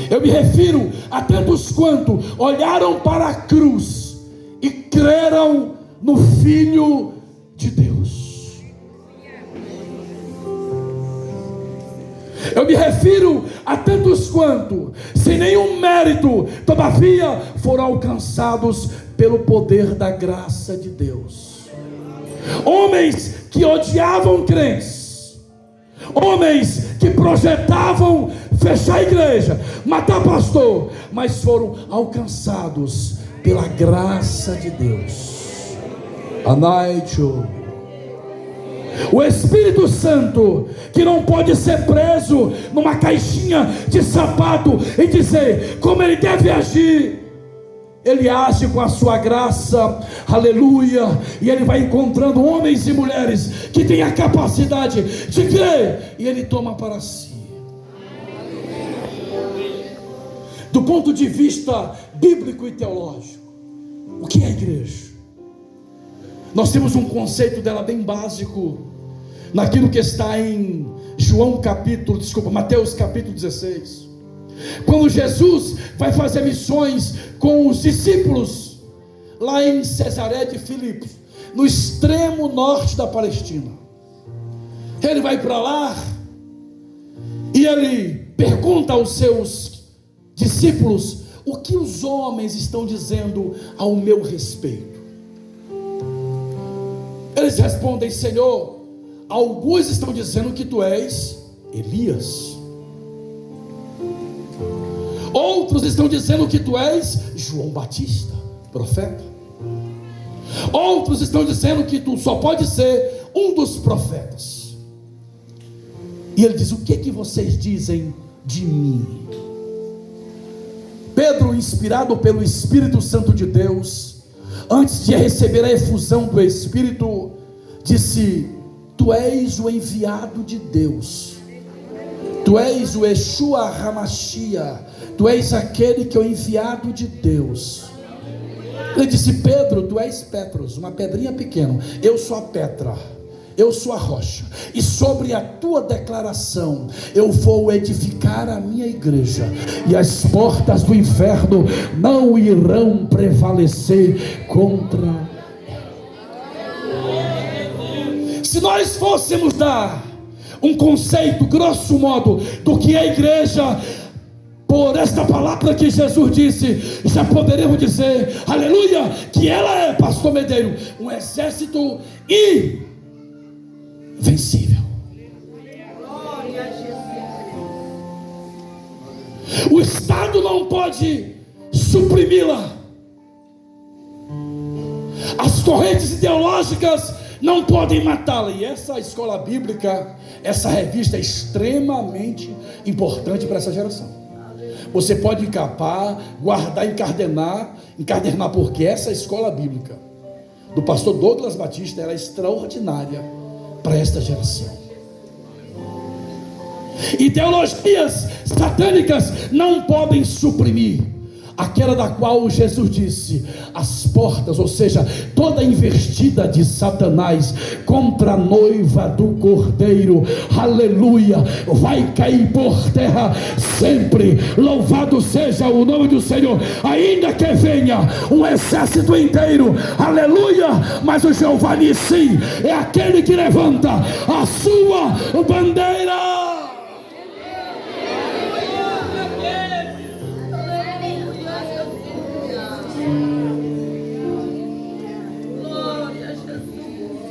Eu me refiro a tantos quanto olharam para a cruz e creram no Filho de Deus. Eu me refiro a tantos quanto, sem nenhum mérito, todavia foram alcançados pelo poder da graça de Deus. Homens que odiavam crentes, homens que projetavam fechar a igreja, matar pastor, mas foram alcançados pela graça de Deus. Anaitio. O Espírito Santo, que não pode ser preso numa caixinha de sapato e dizer como ele deve agir. Ele age com a sua graça, aleluia, e ele vai encontrando homens e mulheres que têm a capacidade de crer, e ele toma para si. Do ponto de vista bíblico e teológico, o que é a igreja? Nós temos um conceito dela bem básico, naquilo que está em Mateus capítulo 16. Quando Jesus vai fazer missões com os discípulos lá em Cesaré de Filipe, no extremo norte da Palestina, ele vai para lá e ele pergunta aos seus discípulos: o que os homens estão dizendo ao meu respeito? Eles respondem: Senhor, alguns estão dizendo que tu és Elias, outros estão dizendo que tu és João Batista, profeta, outros estão dizendo que tu só pode ser um dos profetas. E ele diz: o que vocês dizem de mim? Pedro, inspirado pelo Espírito Santo de Deus, antes de receber a efusão do Espírito, disse: tu és o enviado de Deus, tu és o Yeshua HaMashiach, tu és aquele que é o enviado de Deus. Ele disse: Pedro, tu és Petros, uma pedrinha pequena, eu sou a Petra, eu sou a rocha, e sobre a tua declaração eu vou edificar a minha igreja, e as portas do inferno não irão prevalecer contra ela. Se nós fôssemos dar um conceito grosso modo do que é a igreja, por esta palavra que Jesus disse, já poderemos dizer, aleluia, que ela é, pastor Medeiro, um exército invencível. O Estado não pode suprimi-la, as correntes ideológicas não podem matá-la. E essa escola bíblica, essa revista é extremamente importante para essa geração. Você pode encapar, guardar, encadernar, porque essa escola bíblica do pastor Douglas Batista, ela é extraordinária para esta geração. Ideologias satânicas não podem suprimir aquela da qual Jesus disse: as portas, ou seja, toda a investida de Satanás contra a noiva do Cordeiro, aleluia, vai cair por terra sempre. Louvado seja o nome do Senhor. Ainda que venha um exército inteiro, aleluia, mas o Jeová Nissi é aquele que levanta a sua bandeira.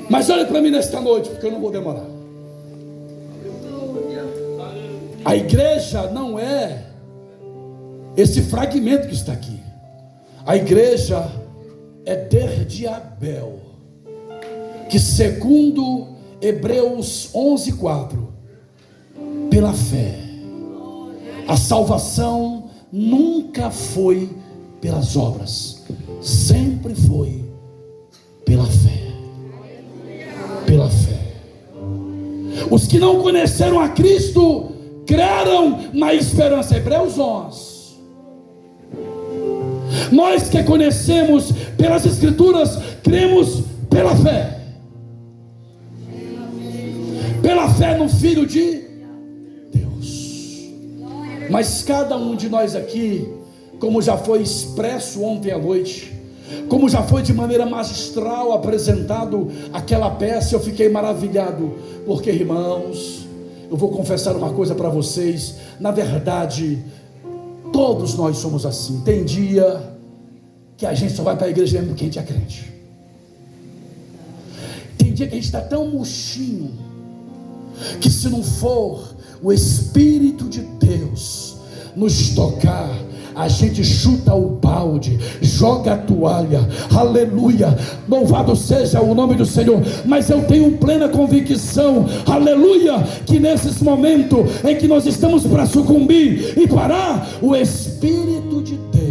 Mas olha para mim nesta noite, porque eu não vou demorar. A igreja não é esse fragmento que está aqui. A igreja é Der de Abel, que segundo Hebreus 11:4, pela fé, a salvação nunca foi pelas obras, sempre foi pela fé. Pela fé. Os que não conheceram a Cristo creram na esperança. Hebreus 11. Nós que conhecemos pelas Escrituras, cremos pela fé. Pela fé no Filho de Deus. Mas cada um de nós aqui, como já foi expresso ontem à noite, como já foi de maneira magistral apresentado aquela peça, eu fiquei maravilhado, porque, irmãos, eu vou confessar uma coisa para vocês. Na verdade, todos nós somos assim. Tem dia que a gente só vai para a igreja mesmo porque a gente é crente. Tem dia que a gente está tão murchinho, que se não for o Espírito de Deus nos tocar, a gente chuta o balde, joga a toalha, aleluia, louvado seja o nome do Senhor. Mas eu tenho plena convicção, aleluia, que nesses momentos em que nós estamos para sucumbir e parar, o Espírito de Deus.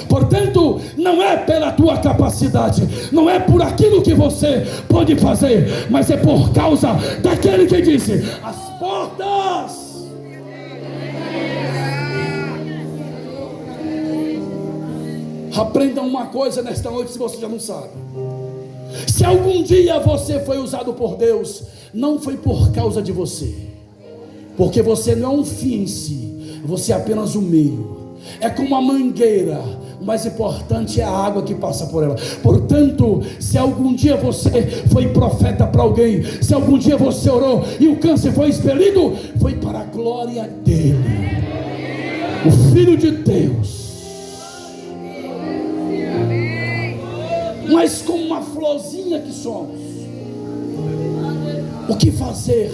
Portanto, não é pela tua capacidade, não é por aquilo que você pode fazer, mas é por causa daquele que disse: as portas. Aprenda uma coisa nesta noite, se você já não sabe. Se algum dia você foi usado por Deus, não foi por causa de você, porque você não é um fim em si, você é apenas um meio. É como a mangueira, o mais importante é a água que passa por ela. Portanto, se algum dia você foi profeta para alguém, se algum dia você orou e o câncer foi expelido, foi para a glória dele, o Filho de Deus. Mas como uma florzinha que somos, o que fazer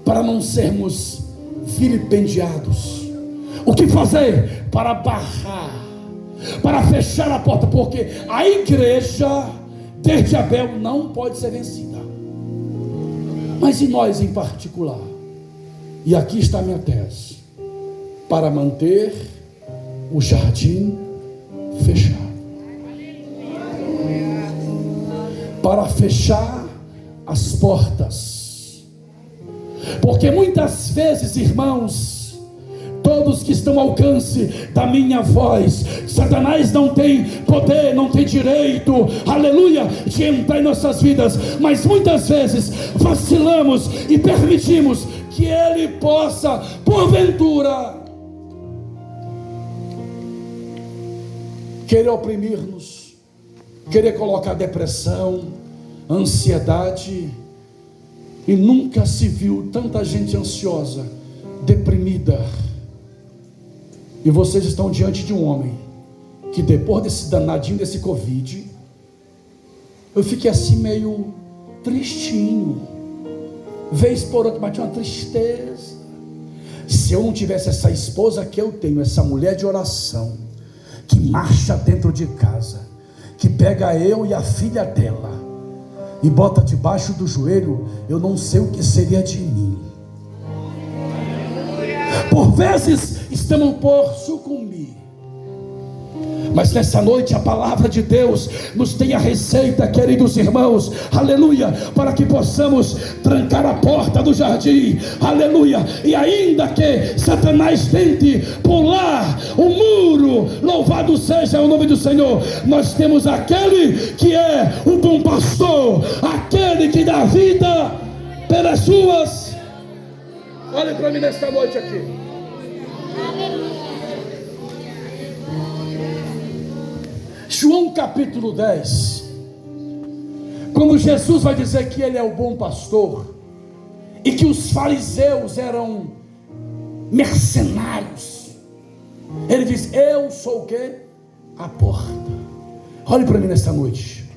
para não sermos vilipendiados? O que fazer para barrar, para fechar a porta? Porque a igreja desde Abel não pode ser vencida, mas e nós em particular? E aqui está a minha tese: para manter o jardim fechado, para fechar as portas. Porque muitas vezes, irmãos, todos que estão ao alcance da minha voz, Satanás não tem poder, não tem direito, aleluia, de entrar em nossas vidas. Mas muitas vezes vacilamos e permitimos que ele possa, porventura, querer oprimir-nos, querer colocar depressão, ansiedade. E nunca se viu tanta gente ansiosa, deprimida. E vocês estão diante de um homem que, depois desse danadinho desse Covid, eu fiquei assim meio tristinho, vez por outra, mas tinha uma tristeza. Se eu não tivesse essa esposa que eu tenho, essa mulher de oração, que marcha dentro de casa, que pega eu e a filha dela e bota debaixo do joelho, eu não sei o que seria de mim. Por vezes estamos por sucumbir, mas nessa noite a palavra de Deus nos tem a receita, queridos irmãos, aleluia, para que possamos trancar a porta do jardim, aleluia. E ainda que Satanás tente pular o muro, louvado seja o nome do Senhor, nós temos aquele que é o bom pastor, aquele que dá vida pelas suas. Olhe para mim nesta noite aqui. João capítulo 10, quando Jesus vai dizer que ele é o bom pastor e que os fariseus eram mercenários, ele diz: eu sou o quê? A porta. Olhe para mim nesta noite.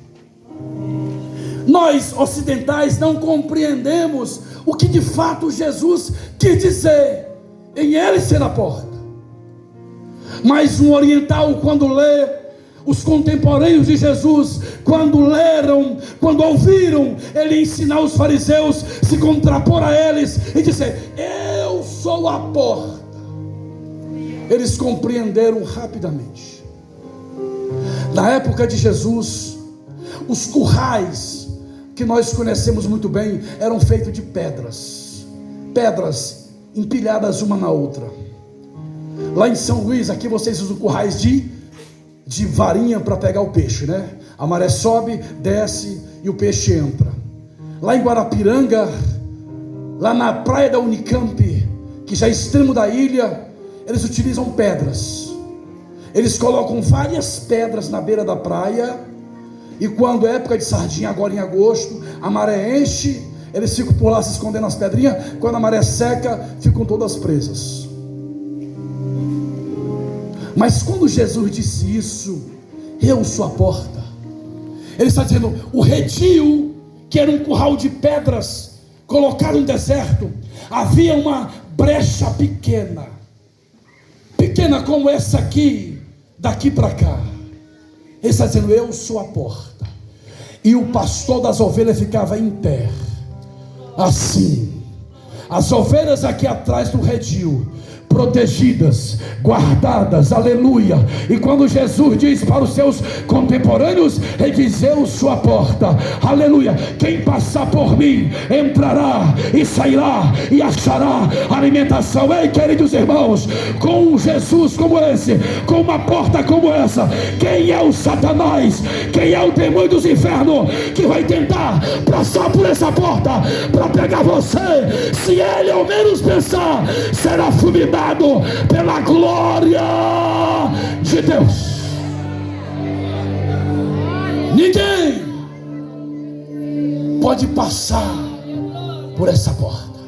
Nós ocidentais não compreendemos o que de fato Jesus quis dizer em ele ser a porta. Mas um oriental, quando lê, os contemporâneos de Jesus, quando leram, quando ouviram ele ensinar os fariseus, se contrapor a eles e dizer: eu sou a porta, eles compreenderam rapidamente. Na época de Jesus, os currais, que nós conhecemos muito bem, eram feitos de pedras empilhadas uma na outra. Lá em São Luís, aqui vocês usam currais de varinha para pegar o peixe, né? A maré sobe, desce e o peixe entra. Lá em Guarapiranga, lá na praia da Unicamp, que já é extremo da ilha, eles utilizam pedras. Eles colocam várias pedras na beira da praia, e quando é época de sardinha, agora em agosto, a maré enche, eles ficam por lá se escondendo nas pedrinhas. Quando a maré seca, ficam todas presas. Mas quando Jesus disse isso, eu sou a porta, ele está dizendo, o redil, que era um curral de pedras colocado no deserto, havia uma brecha pequena como essa aqui, daqui para cá. Ele está dizendo, eu sou a porta. E o pastor das ovelhas ficava em pé, assim, as ovelhas aqui atrás do redil, protegidas, guardadas, aleluia. E quando Jesus diz para os seus contemporâneos, ele diz, eu sou a porta, aleluia, quem passar por mim, entrará e sairá e achará alimentação. Ei, queridos irmãos, com um Jesus como esse, com uma porta como essa, quem é o Satanás, quem é o demônio dos infernos, que vai tentar passar por essa porta, para pegar você? Se ele ao menos pensar, será fulminado pela glória de Deus. Ninguém pode passar por essa porta.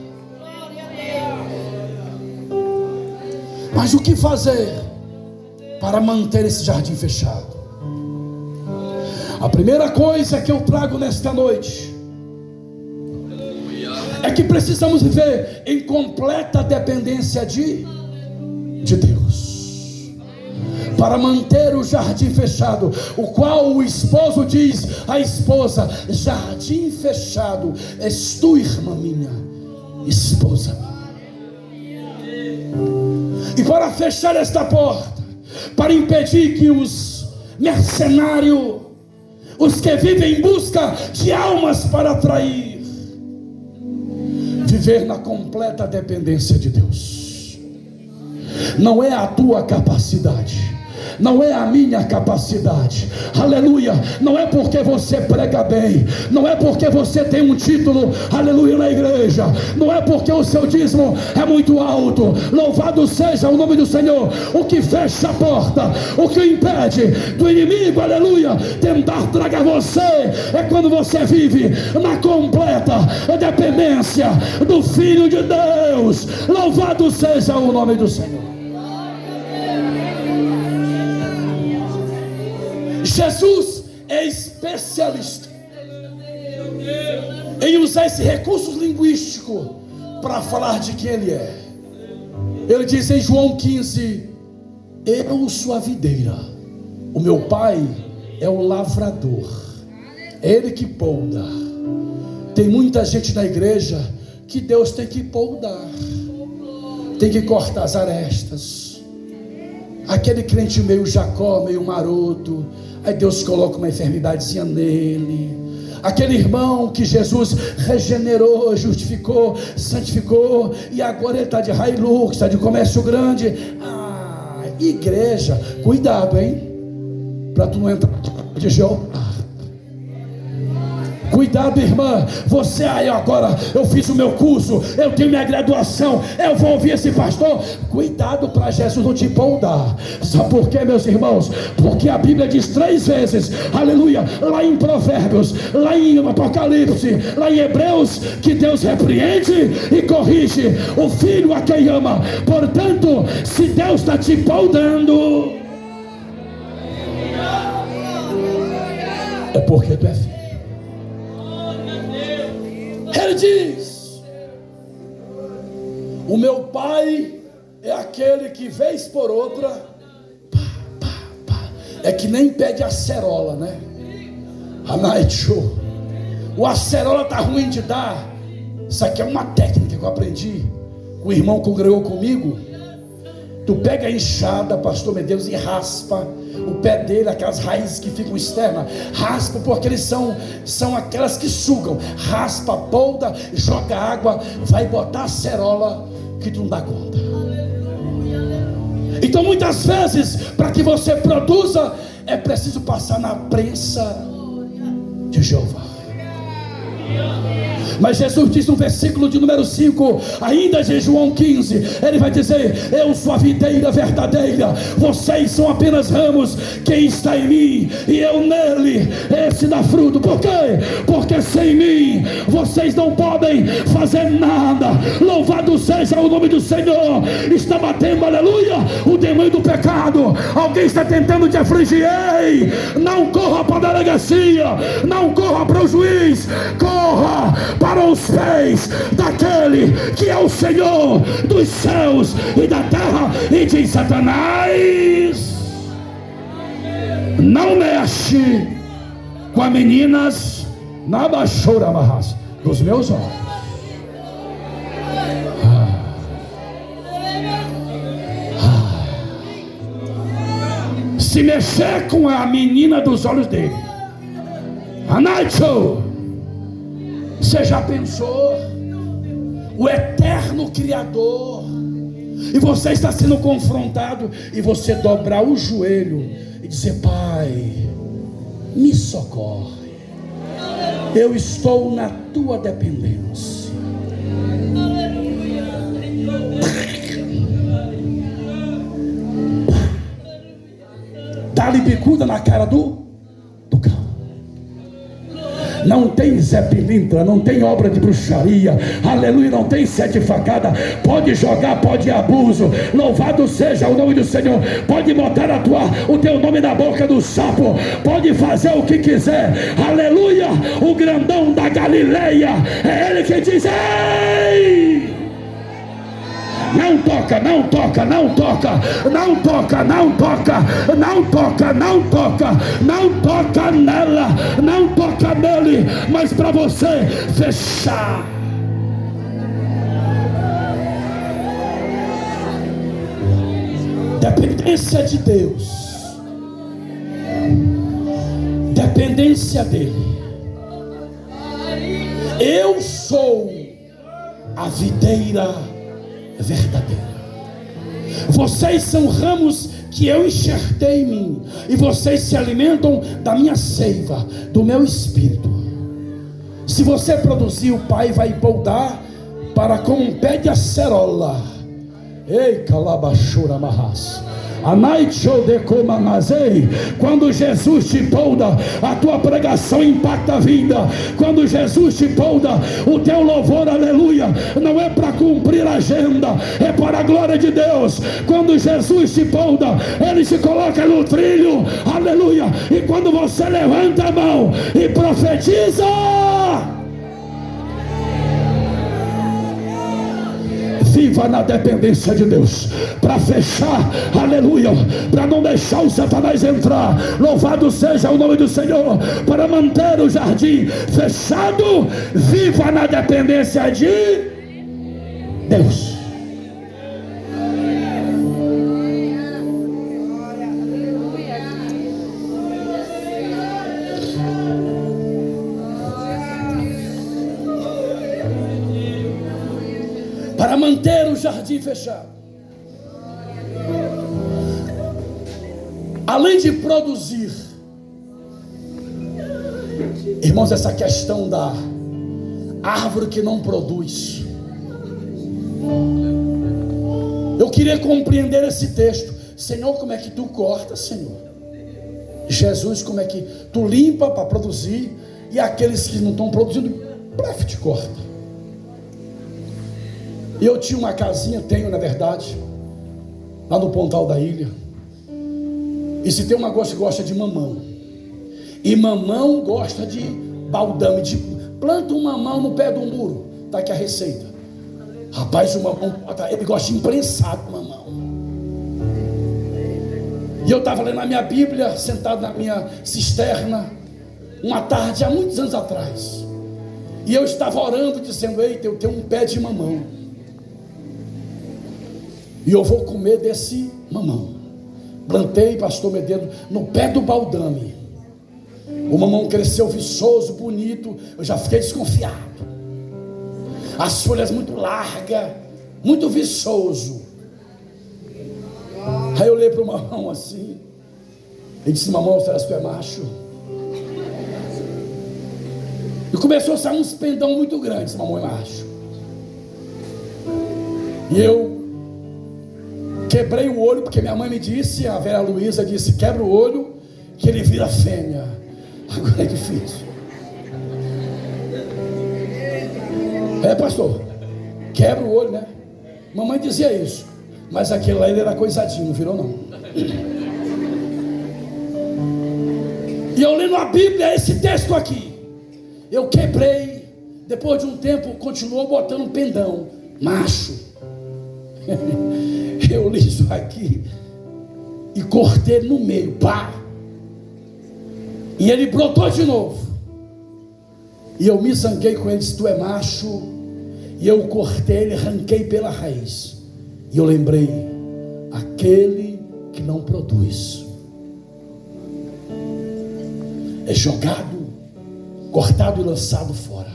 Mas o que fazer para manter esse jardim fechado? A primeira coisa que eu trago nesta noite é que precisamos viver em completa dependência de Deus, para manter o jardim fechado, o qual o esposo diz à esposa, jardim fechado, és tu, irmã minha, esposa minha. E para fechar esta porta, para impedir que os mercenários, os que vivem em busca de almas para atrair, viver na completa dependência de Deus. Não é a tua capacidade, não é a minha capacidade, aleluia. Não é porque você prega bem, não é porque você tem um título, aleluia, na igreja, não é porque o seu dízimo é muito alto, louvado seja o nome do Senhor. O que fecha a porta, o que impede do inimigo, aleluia, tentar tragar você, é quando você vive na completa dependência do Filho de Deus. Louvado seja o nome do Senhor. Jesus é especialista em usar esse recurso linguístico para falar de quem Ele é. Ele diz em João 15, eu sou a videira, o meu pai é o lavrador, é Ele que polda. Tem muita gente na igreja que Deus tem que poldar, tem que cortar as arestas. Aquele crente meio Jacó, meio maroto, aí Deus coloca uma enfermidadezinha nele. Aquele irmão que Jesus regenerou, justificou, santificou, e agora ele está de Hilux, está de comércio grande. Igreja, cuidado, hein, para tu não entrar de Jeová. Cuidado, irmã, você aí agora, eu fiz o meu curso, eu tenho minha graduação, eu vou ouvir esse pastor. Cuidado para Jesus não te poldar. Sabe por quê, meus irmãos? Porque a Bíblia diz 3 vezes, aleluia, lá em Provérbios, lá em Apocalipse, lá em Hebreus, que Deus repreende e corrige o filho a quem ama. Portanto, se Deus está te poldando, é porque tu é filho. Ele diz, o meu pai é aquele que vez por outra, é que nem pede acerola, né? A night show, o acerola tá ruim de dar. Isso aqui é uma técnica que eu aprendi, o irmão congregou comigo. Tu pega a enxada, pastor Medeiros, e raspa o pé dele, aquelas raízes que ficam externas, raspa, porque eles são aquelas que sugam. Raspa, polda, joga água, vai botar a cerola que tu não dá conta. Então muitas vezes, para que você produza, é preciso passar na prensa de Jeová. Mas Jesus diz no versículo de número 5, ainda de João 15, ele vai dizer: eu sou a videira verdadeira, vocês são apenas ramos, quem está em mim e eu nele, esse dá fruto. Por quê? Porque sem mim vocês não podem fazer nada. Louvado seja o nome do Senhor. Está batendo, aleluia, o demônio do pecado. Alguém está tentando te afligir. Ei, não corra para a delegacia, não corra para o juiz, corra para os pés daquele que é o Senhor dos céus e da terra. E diz: Satanás, não mexe com as meninas na baixura amarras dos meus olhos. Se mexer com a menina dos olhos dele, Anaito, você já pensou? O eterno Criador, e você está sendo confrontado, e você dobrar o joelho e dizer: Pai, me socorre, eu estou na tua dependência. Dá-lhe bicuda na cara do cão. Não tem Zé Pilintra, não tem obra de bruxaria, aleluia, não tem sete facadas. Pode jogar, pode abuso, louvado seja o nome do Senhor. Pode botar o teu nome na boca do sapo, pode fazer o que quiser, aleluia. O grandão da Galileia, é ele que diz: ei, não toca, não toca, não toca, não toca, não toca, não toca, não toca, não toca nela, não toca nele. Mas para você fechar, dependência de Deus, dependência dele. Eu sou a videira verdadeira. Vocês são ramos que eu enxertei em mim, e vocês se alimentam da minha seiva, do meu espírito. Se você produzir, o Pai vai poldar para como um pé de acerola. Ei, calabachura marras. Quando Jesus te polda, a tua pregação impacta a vida. Quando Jesus te polda, o teu louvor, aleluia, não é para cumprir a agenda, é para a glória de Deus. Quando Jesus te polda, ele te coloca no trilho, aleluia. E quando você levanta a mão e profetiza, viva na dependência de Deus, para fechar, aleluia, para não deixar o Satanás entrar. Louvado seja o nome do Senhor. Para manter o jardim fechado, viva na dependência de Deus. Para manter o jardim fechado, além de produzir, irmãos, essa questão da árvore que não produz, eu queria compreender esse texto. Senhor, como é que tu corta, Senhor? Jesus, como é que tu limpa para produzir, e aqueles que não estão produzindo, breve te corta. E eu tinha uma casinha, tenho na verdade, lá no Pontal da Ilha. E se tem uma coisa que gosta de mamão, e mamão gosta de baldame, de planta um mamão no pé do muro. Está aqui a receita. Rapaz, o mamão, ele gosta de imprensado mamão. E eu estava lendo a minha Bíblia, sentado na minha cisterna, uma tarde há muitos anos atrás, e eu estava orando, dizendo: eita, eu tenho um pé de mamão, e eu vou comer desse mamão. Plantei, pastor Medeiros, no pé do baldame. O mamão cresceu viçoso, bonito. Eu já fiquei desconfiado. As folhas muito largas, muito viçoso. Aí eu olhei para o mamão assim e disse: mamão, será que tu é macho? E começou a sair uns pendão muito grandes, mamãe macho. E eu quebrei o olho, porque minha mãe me disse, a Vera Luísa disse, quebra o olho, que ele vira fêmea. Agora é difícil. Pastor, quebra o olho, né? Mamãe dizia isso, mas aquele lá ele era coisadinho, não virou não. E eu lendo a Bíblia, esse texto aqui, eu quebrei. Depois de um tempo continuou botando um pendão, macho. Eu li isso aqui e cortei no meio, pá. E ele brotou de novo. E eu me zanguei com ele, disse, tu é macho. E eu cortei ele, arranquei pela raiz. E eu lembrei, aquele que não produz é jogado, cortado e lançado fora.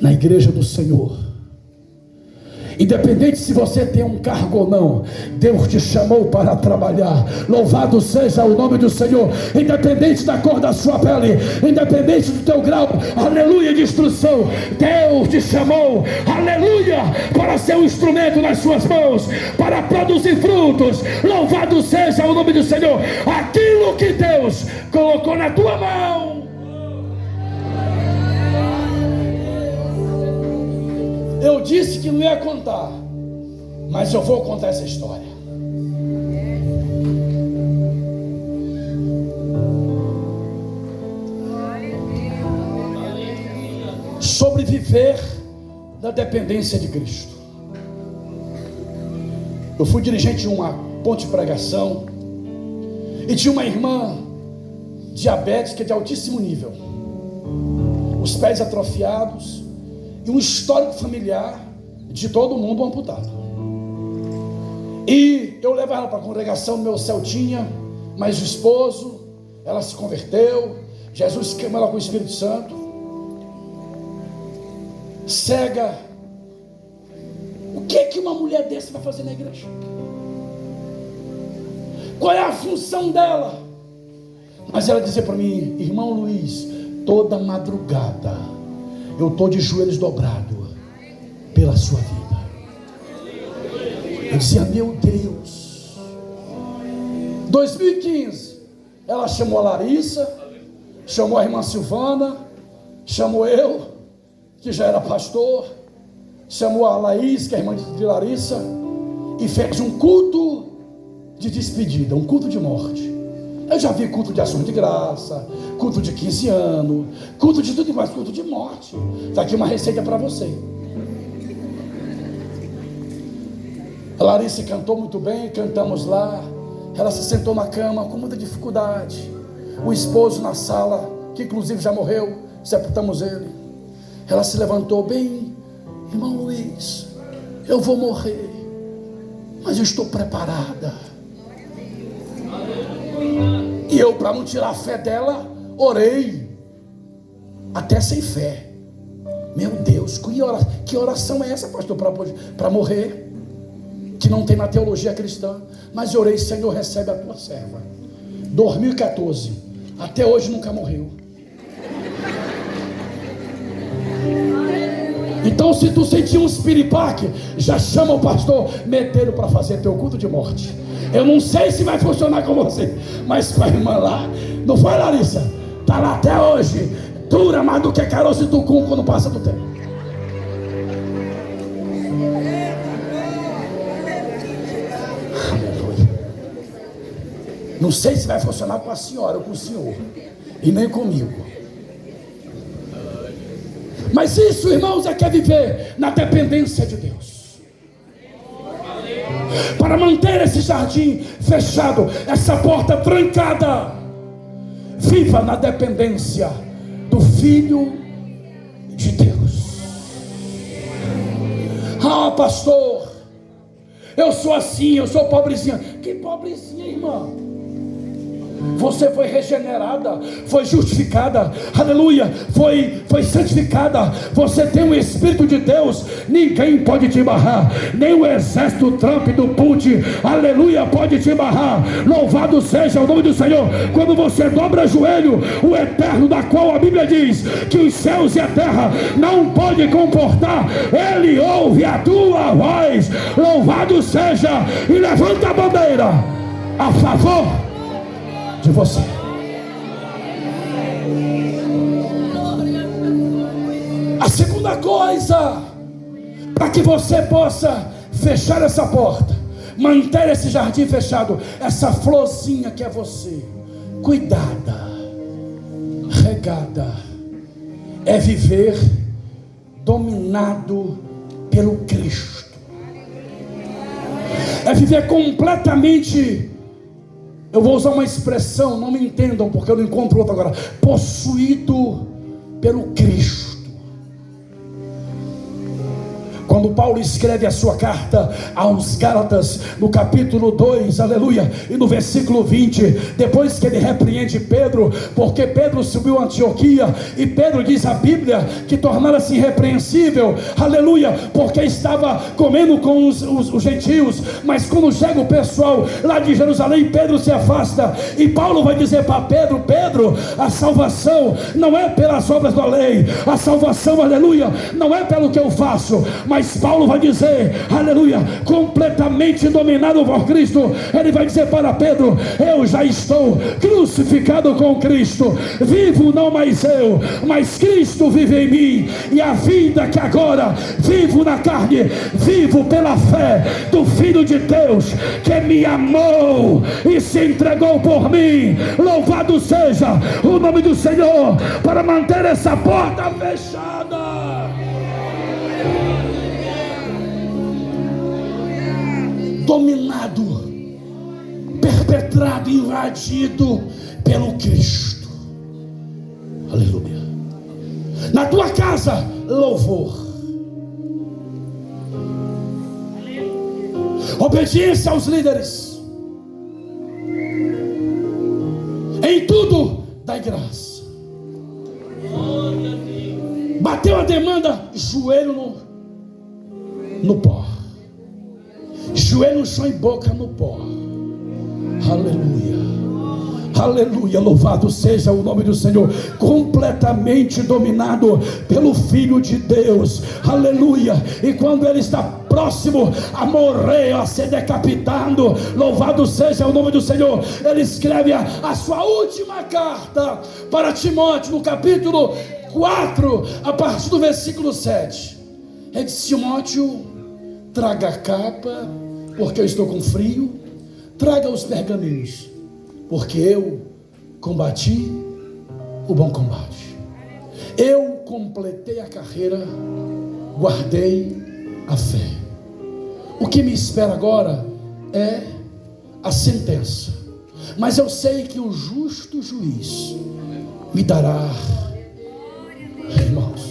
Na igreja do Senhor, independente se você tem um cargo ou não, Deus te chamou para trabalhar. Louvado seja o nome do Senhor. Independente da cor da sua pele, independente do teu grau, aleluia, de instrução, Deus te chamou, aleluia, para ser um instrumento nas suas mãos, para produzir frutos. Louvado seja o nome do Senhor. Aquilo que Deus colocou na tua mão, eu disse que não ia contar, mas eu vou contar essa história. Sobreviver da dependência de Cristo. Eu fui dirigente de uma ponte de pregação e tinha uma irmã diabética de altíssimo nível, os pés atrofiados e um histórico familiar de todo mundo amputado. E eu levava ela para a congregação no meu Celtinha, mas o esposo, ela se converteu, Jesus queimou ela com o Espírito Santo, cega. O que uma mulher dessa vai fazer na igreja? Qual é a função dela? Mas ela dizia para mim, irmão Luiz, toda madrugada eu estou de joelhos dobrados pela sua vida. Eu dizia, meu Deus. 2015, ela chamou a Larissa, chamou a irmã Silvana, chamou eu, que já era pastor, chamou a Laís, que é irmã de Larissa, e fez um culto de despedida, um culto de morte. Eu já vi culto de ação de graça, culto de 15 anos, culto de tudo mais, culto de morte. Está aqui uma receita para você. A Larissa cantou muito bem, cantamos lá. Ela se sentou na cama com muita dificuldade. O esposo na sala, que inclusive já morreu, sepultamos ele. Ela se levantou bem, irmão Luiz, eu vou morrer, mas eu estou preparada. E eu, para não tirar a fé dela, orei, até sem fé. Meu Deus, que oração é essa, pastor, para morrer? Que não tem na teologia cristã. Mas eu orei, Senhor, recebe a tua serva. 2014, até hoje nunca morreu. Então, se tu sentir um espiripaque, já chama o pastor, meteram para fazer teu culto de morte. Eu não sei se vai funcionar com você, mas com a irmã lá, não foi, Larissa? Está lá até hoje, dura mais do que caroço de tucum quando passa do tempo. Aleluia. Não sei se vai funcionar com a senhora ou com o senhor, e nem comigo. Mas isso, irmãos, é que é viver na dependência de Deus. Para manter esse jardim fechado, essa porta trancada, viva na dependência do Filho de Deus. Ah, pastor, eu sou assim, eu sou pobrezinha. Que pobrezinha, irmã? Você foi regenerada, foi justificada, aleluia, foi santificada. Você tem o Espírito de Deus, ninguém pode te barrar, nem o exército Trump do Putin, aleluia, pode te barrar. Louvado seja o nome do Senhor. Quando você dobra joelho, o eterno, da qual a Bíblia diz que os céus e a terra não podem comportar, ele ouve a tua voz. Louvado seja, e levanta a bandeira a favor de você. A segunda coisa, para que você possa fechar essa porta, manter esse jardim fechado, essa florzinha que é você, cuidada, regada, é viver dominado pelo Cristo, é viver completamente, eu vou usar uma expressão, não me entendam porque eu não encontro outra agora, possuído pelo Cristo. Quando Paulo escreve a sua carta aos Gálatas, no capítulo 2, aleluia, e no versículo 20, depois que ele repreende Pedro, porque Pedro subiu a Antioquia, e Pedro diz a Bíblia que tornara-se irrepreensível, aleluia, porque estava comendo com os gentios. Mas quando chega o pessoal lá de Jerusalém, Pedro se afasta, e Paulo vai dizer para Pedro: Pedro, a salvação não é pelas obras da lei, a salvação, aleluia, não é pelo que eu faço, mas Paulo vai dizer, aleluia, completamente dominado por Cristo, ele vai dizer para Pedro: eu já estou crucificado com Cristo, vivo não mais eu, mas Cristo vive em mim, e a vida que agora vivo na carne, vivo pela fé do Filho de Deus, que me amou e se entregou por mim. Louvado seja o nome do Senhor, para manter essa porta fechada. Dominado, perpetrado, invadido pelo Cristo, aleluia. Na tua casa, louvor, obediência aos líderes, em tudo dai graça. Bateu a demanda, joelho no pó, joelho no chão e boca no pó, aleluia, aleluia, louvado seja o nome do Senhor, completamente dominado pelo Filho de Deus, aleluia. E quando ele está próximo a morrer, a ser decapitado, louvado seja o nome do Senhor, ele escreve a sua última carta para Timóteo, no capítulo 4, a partir do versículo 7, ele diz: Timóteo, traga a capa, porque eu estou com frio, traga os pergaminhos, porque eu combati o bom combate, eu completei a carreira, guardei a fé. O que me espera agora é a sentença, mas eu sei que o justo juiz me dará, irmãos,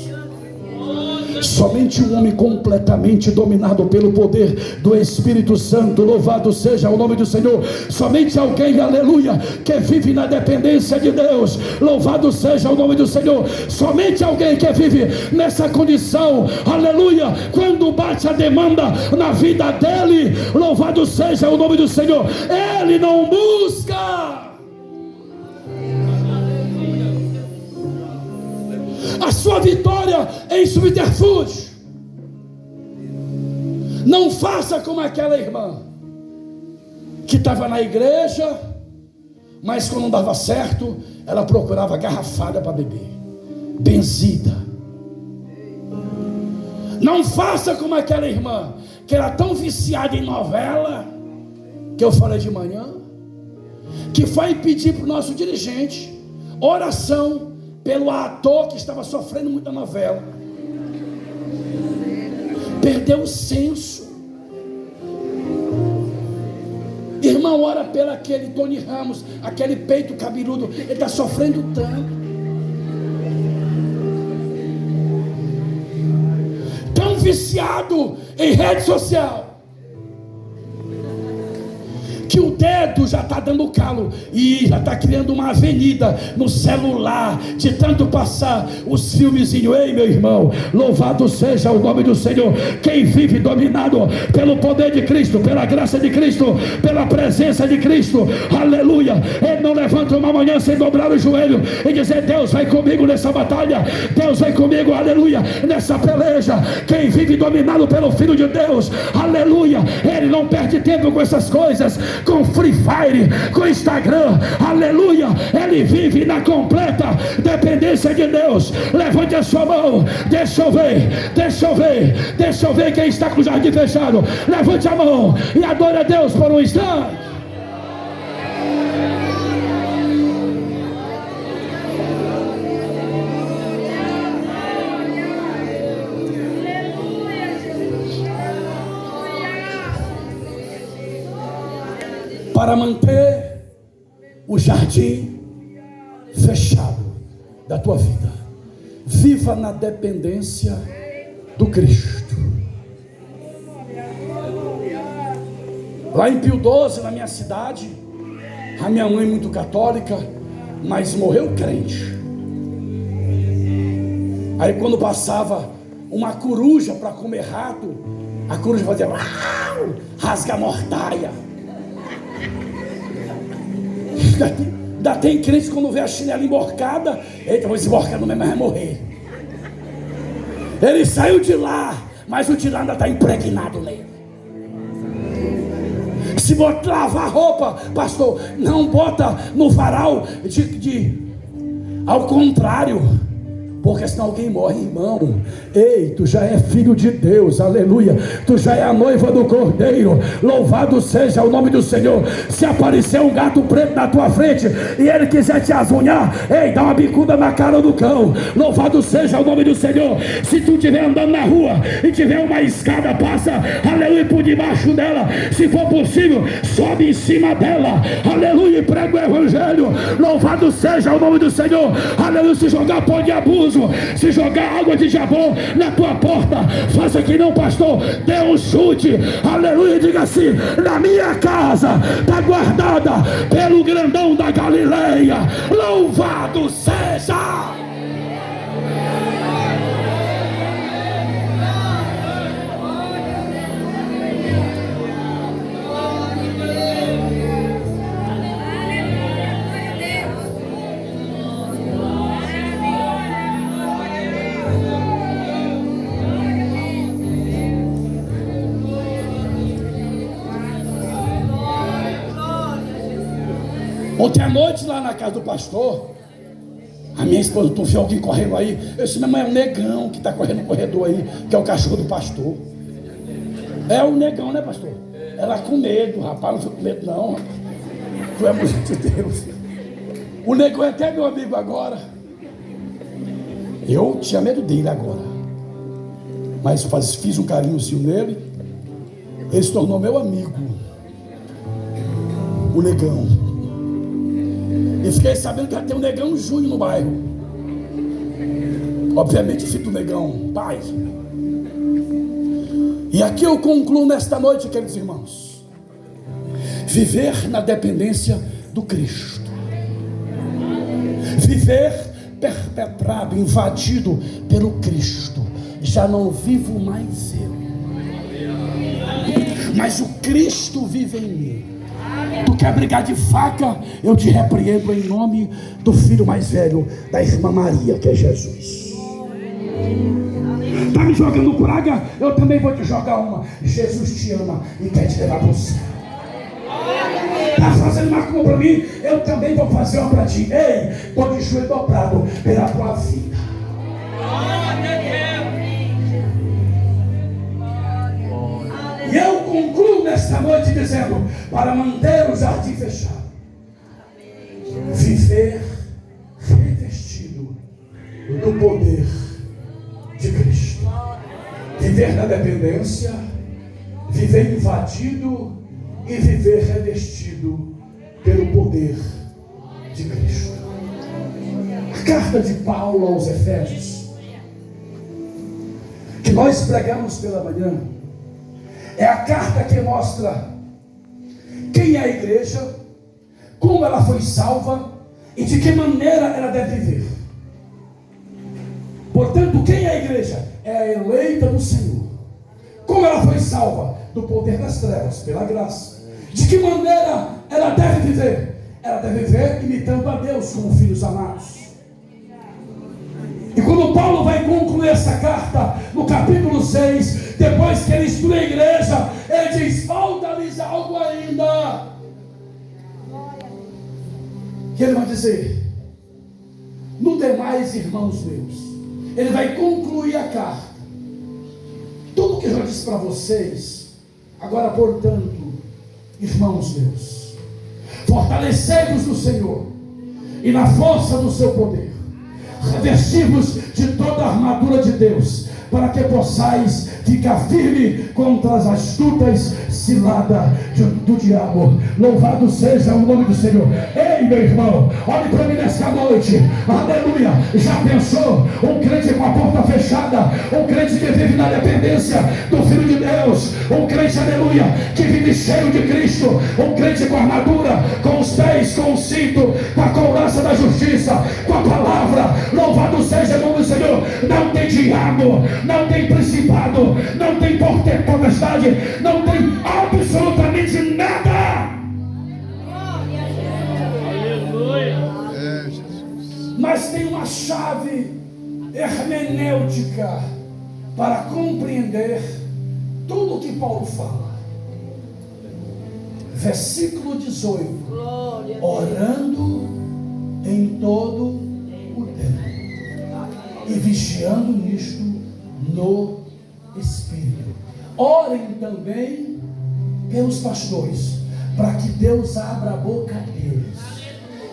somente um homem completamente dominado pelo poder do Espírito Santo, louvado seja o nome do Senhor, somente alguém, aleluia, que vive na dependência de Deus, louvado seja o nome do Senhor, somente alguém que vive nessa condição, aleluia, quando bate a demanda na vida dele, louvado seja o nome do Senhor, ele não busca a sua vitória em subterfúgio. Não faça como aquela irmã que estava na igreja, mas quando não dava certo, ela procurava garrafada para beber, benzida. Não faça como aquela irmã que era tão viciada em novela, que eu falei de manhã, que foi pedir para o nosso dirigente oração pelo ator que estava sofrendo muita novela, perdeu o senso. Irmão, ora pelo aquele Tony Ramos, aquele peito cabeludo, ele está sofrendo tanto, tão viciado em rede social, que o dedo já está dando calo e já está criando uma avenida no celular, de tanto passar os filmezinhos. Ei, meu irmão, louvado seja o nome do Senhor. Quem vive dominado pelo poder de Cristo, pela graça de Cristo, pela presença de Cristo, aleluia, ele não levanta uma manhã sem dobrar o joelho e dizer: Deus vai comigo nessa batalha, Deus vai comigo, aleluia, nessa peleja. Quem vive dominado pelo Filho de Deus, aleluia, ele não perde tempo com essas coisas, com Free Fire, com Instagram, aleluia, ele vive na completa dependência de Deus. Levante a sua mão, deixa eu ver quem está com o jardim fechado. Levante a mão e adore a Deus por um instante. Para manter o jardim fechado da tua vida, viva na dependência do Cristo. Lá em Pio 12, na minha cidade, a minha mãe muito católica, mas morreu crente. Aí quando passava uma coruja para comer rato, a coruja fazia rasga a mortaia. Ainda tem crente quando vê a chinela emborcada: eita, vou desemborcar no mesmo, mas vai morrer. Ele saiu de lá, mas o de lá ainda está impregnado nele. Se botar lavar roupa, pastor, não bota no varal ao contrário, porque senão alguém morre, irmão. Ei, tu já é filho de Deus, aleluia, tu já é a noiva do Cordeiro. Louvado seja o nome do Senhor. Se aparecer um gato preto na tua frente e ele quiser te azunhar, ei, dá uma bicuda na cara do cão. Louvado seja o nome do Senhor. Se tu estiver andando na rua e tiver uma escada, passa, aleluia, por debaixo dela. Se for possível, sobe em cima dela, aleluia, e prega o evangelho. Louvado seja o nome do Senhor, aleluia. Se jogar pó de abuso, se jogar água de jabão na tua porta, faça que não, pastor, dê um chute, aleluia, e diga assim: na minha casa está guardada pelo grandão da Galileia. Louvado seja! Ontem à noite, lá na casa do pastor, a minha esposa, tu viu alguém correndo aí? Eu disse: minha mãe, é um negão que está correndo no corredor aí, que é o cachorro do pastor. É o negão, né, pastor? Ela com medo, rapaz, não fica com medo não, rapaz. Tu é mulher de Deus. O negão é até meu amigo agora. Eu tinha medo dele agora, mas fiz um carinhozinho nele. Ele se tornou meu amigo, o negão. E fiquei sabendo que já tem um negão Júnior no bairro. Obviamente, filho do negão, pai. E aqui eu concluo nesta noite, queridos irmãos: viver na dependência do Cristo. Viver perpetrado, invadido pelo Cristo. Já não vivo mais eu, mas o Cristo vive em mim. Tu quer brigar de faca? Eu te repreendo em nome do filho mais velho da irmã Maria, que é Jesus. Está me jogando praga? Eu também vou te jogar uma. Jesus te ama e quer te levar para o céu. Está fazendo uma cura para mim? Eu também vou fazer uma para ti. Ei, estou de joelho dobrado pela tua vida. E eu concluo nesta noite dizendo: para manter o jardim fechado, viver revestido do poder de Cristo. Viver na dependência, viver invadido e viver revestido pelo poder de Cristo. A carta de Paulo aos Efésios, que nós pregamos pela manhã, é a carta que mostra quem é a igreja, como ela foi salva e de que maneira ela deve viver. Portanto, quem é a igreja? É a eleita do Senhor. Como ela foi salva? Do poder das trevas, pela graça. De que maneira ela deve viver? Ela deve viver imitando a Deus como filhos amados. E quando Paulo vai concluir essa carta, no capítulo 6, depois que ele estuda a igreja, ele diz: falta-lhes algo ainda. Que ele vai dizer: no demais, irmãos meus. Ele vai concluir a carta. Tudo que eu já disse para vocês, agora, portanto, irmãos meus, fortalecei-vos no Senhor e na força do seu poder, revesti-vos de toda a armadura de Deus, para que possais ficar firme contra as astutas ciladas do diabo. Louvado seja o nome do Senhor. Ei, meu irmão, olhe para mim nessa noite. Aleluia. Já pensou um crente com a porta fechada, um crente que vive na dependência do Filho de Deus, um crente, aleluia, que vive cheio de Cristo, um crente com a armadura, com os pés, com o cinto, com a couraça da justiça, com a palavra. Louvado seja o nome do Senhor. Não tem diabo, não tem principado, não tem potestade, não tem absolutamente nada. Mas tem uma chave hermenêutica para compreender tudo o que Paulo fala. Versículo 18: orando em todo o tempo e vigiando nisto no Espírito. Orem também pelos pastores, para que Deus abra a boca deles.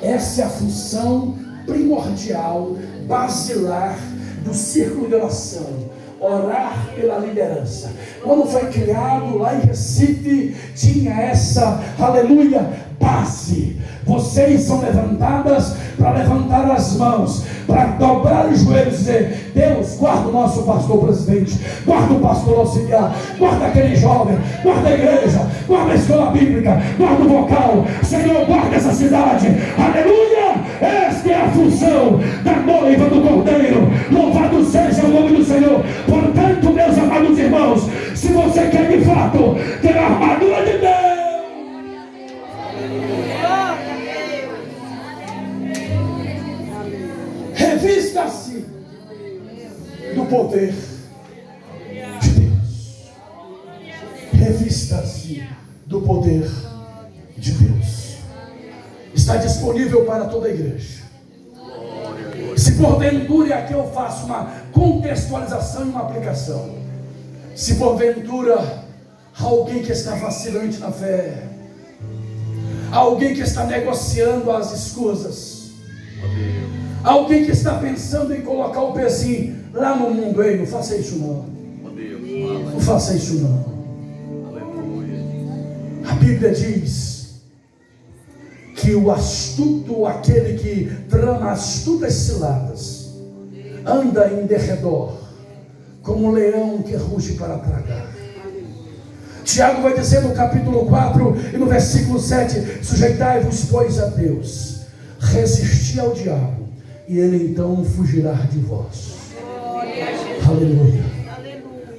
Essa é a função primordial, basilar do círculo de oração. Orar pela liderança. Quando foi criado lá em Recife, tinha essa, aleluia, base. Vocês são levantadas para levantar as mãos, para dobrar os joelhos e dizer: Deus, guarda o nosso pastor presidente, guarda o pastor auxiliar, guarda aquele jovem, guarda a igreja, guarda a escola bíblica, guarda o vocal. Senhor, guarda essa cidade. Aleluia! Esta é a função da noiva do Cordeiro. Louvado seja o nome do Senhor. Portanto, meus amados irmãos, se você quer de fato ter a armadura de Deus, revista-se do poder de Deus. Revista-se do poder de Deus. Está disponível para toda a igreja. Se porventura, aqui eu faço uma contextualização e uma aplicação. Se porventura alguém que está vacilante na fé, alguém que está negociando as escusas, alguém que está pensando em colocar o pezinho lá no mundo, ei, não faça isso não. Não faça isso não. A Bíblia diz que o astuto, aquele que trama astutas ciladas, anda em derredor, como um leão que ruge para tragar. Tiago vai dizer no capítulo 4 e no versículo 7: sujeitai-vos, pois, a Deus, resisti ao diabo, e ele então fugirá de vós. Aleluia.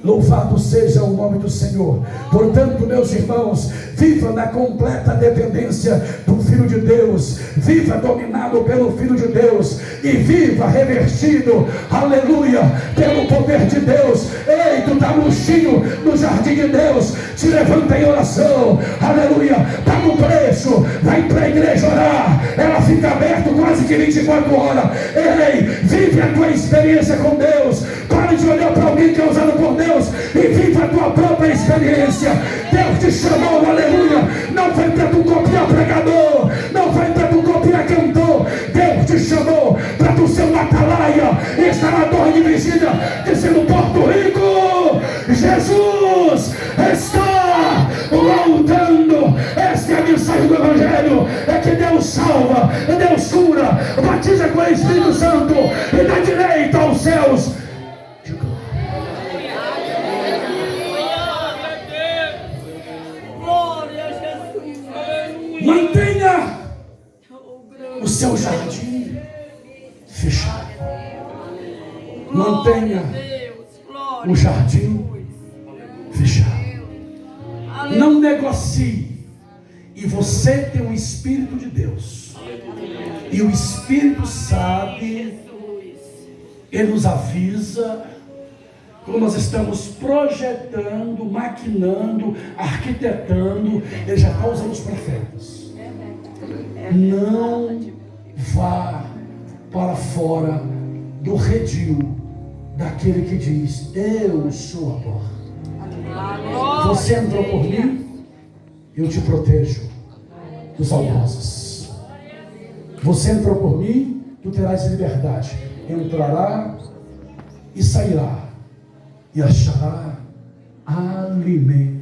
Louvado seja o nome do Senhor. Portanto, meus irmãos, viva na completa dependência do Filho de Deus, viva dominado pelo Filho de Deus, e viva revestido, aleluia, pelo poder de Deus. Ei, tu está murchinho no jardim de Deus, te levanta em oração, aleluia, paga o preço, vai para a igreja orar, ela fica aberta quase que 24 horas. Ei, vive a tua experiência com Deus, pare de olhar para alguém que é usado por Deus e viva a tua própria experiência. Deus te chamou, aleluia, não foi para tu copiar pregador, não foi para tu copiar cantor. Deus te chamou para tu ser um atalaia, instalador de vigília, dizendo: Porto Rico, Jesus está voltando. Esta é a mensagem do Evangelho, é que Deus salva, Deus cura, batiza com o Espírito Santo e dá direito aos céus. seu jardim fechado. Mantenha o jardim fechado. Não negocie. E você tem o Espírito de Deus. E o Espírito sabe, ele nos avisa quando nós estamos projetando, maquinando, arquitetando. Ele já está usando os profetas. Não vá para fora do redil daquele que diz: eu sou a porta. Você entrou por mim, eu te protejo dos algozes. Você entrou por mim, tu terás liberdade. Entrará e sairá e achará alimentação.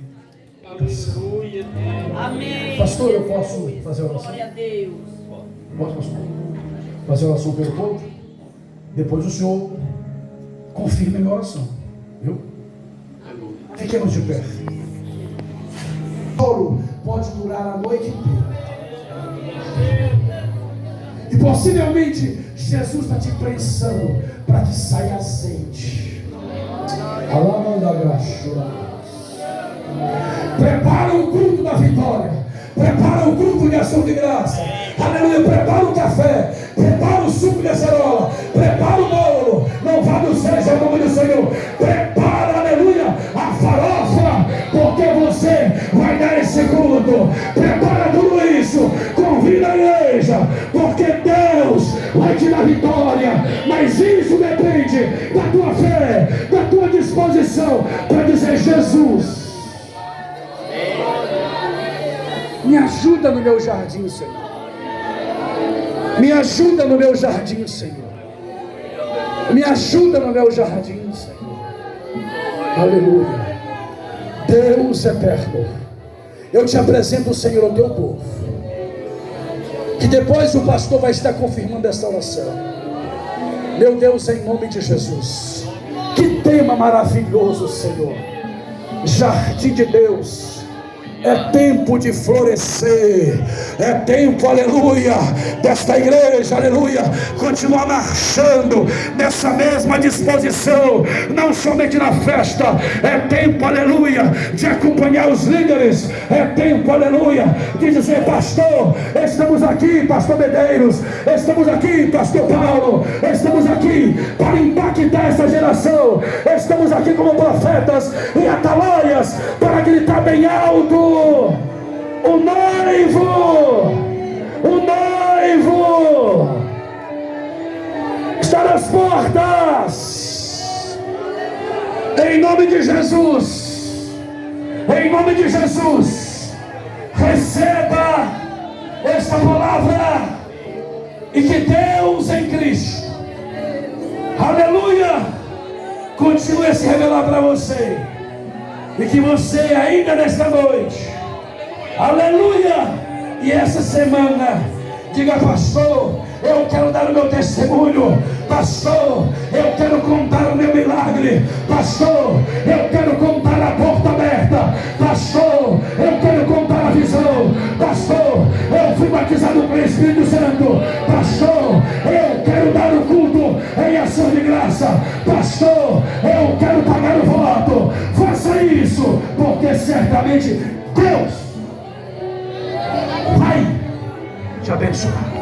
Amém. Pastor, eu posso fazer oração? Glória a Deus. Posso, pastor? Fazer oração pelo povo? Depois o senhor confirma a minha oração. Viu? Fiquemos de pé. O choro pode durar a noite inteira. E possivelmente Jesus está te prensando para que saia azeite. Alamanda graça. Prepara o culto da vitória. Prepara o culto de ação de graça. Aleluia. Prepara o café. Prepara o suco de acerola. Prepara o bolo. Louvado seja o nome do Senhor. Prepara, aleluia, a farofa, porque você vai dar esse culto. Prepara tudo isso. Convida a igreja, porque Deus vai te dar vitória. Mas isso depende da tua fé, da tua disposição para dizer: Jesus, me ajuda no meu jardim, Senhor. Me ajuda no meu jardim, Senhor. Me ajuda no meu jardim, Senhor. Aleluia. Deus eterno, eu te apresento, Senhor, ao teu povo. Que depois o pastor vai estar confirmando esta oração. Meu Deus, em nome de Jesus. Que tema maravilhoso, Senhor. Jardim de Deus. É tempo de florescer. É tempo, aleluia, desta igreja, aleluia, continuar marchando nessa mesma disposição. Não somente na festa. É tempo, aleluia, de acompanhar os líderes. É tempo, aleluia, de dizer: pastor, estamos aqui, pastor Medeiros. Estamos aqui, pastor Paulo. Estamos aqui para impactar essa geração. Estamos aqui como profetas e atalaias para gritar bem alto: o noivo está nas portas. Em nome de Jesus, em nome de Jesus, receba esta palavra e que Deus em Cristo, aleluia, continue a se revelar para você. E que você ainda nesta noite, aleluia, e essa semana, diga: pastor, eu quero dar o meu testemunho. Pastor, eu quero contar o meu milagre. Pastor, eu quero contar a porta aberta. Pastor, eu quero contar a visão. Pastor, eu fui batizado com o Espírito Santo. Pastor, eu quero dar o culto em ação de graça. Pastor, eu quero pagar o voto. Faça isso, porque certamente Deus vai te abençoar.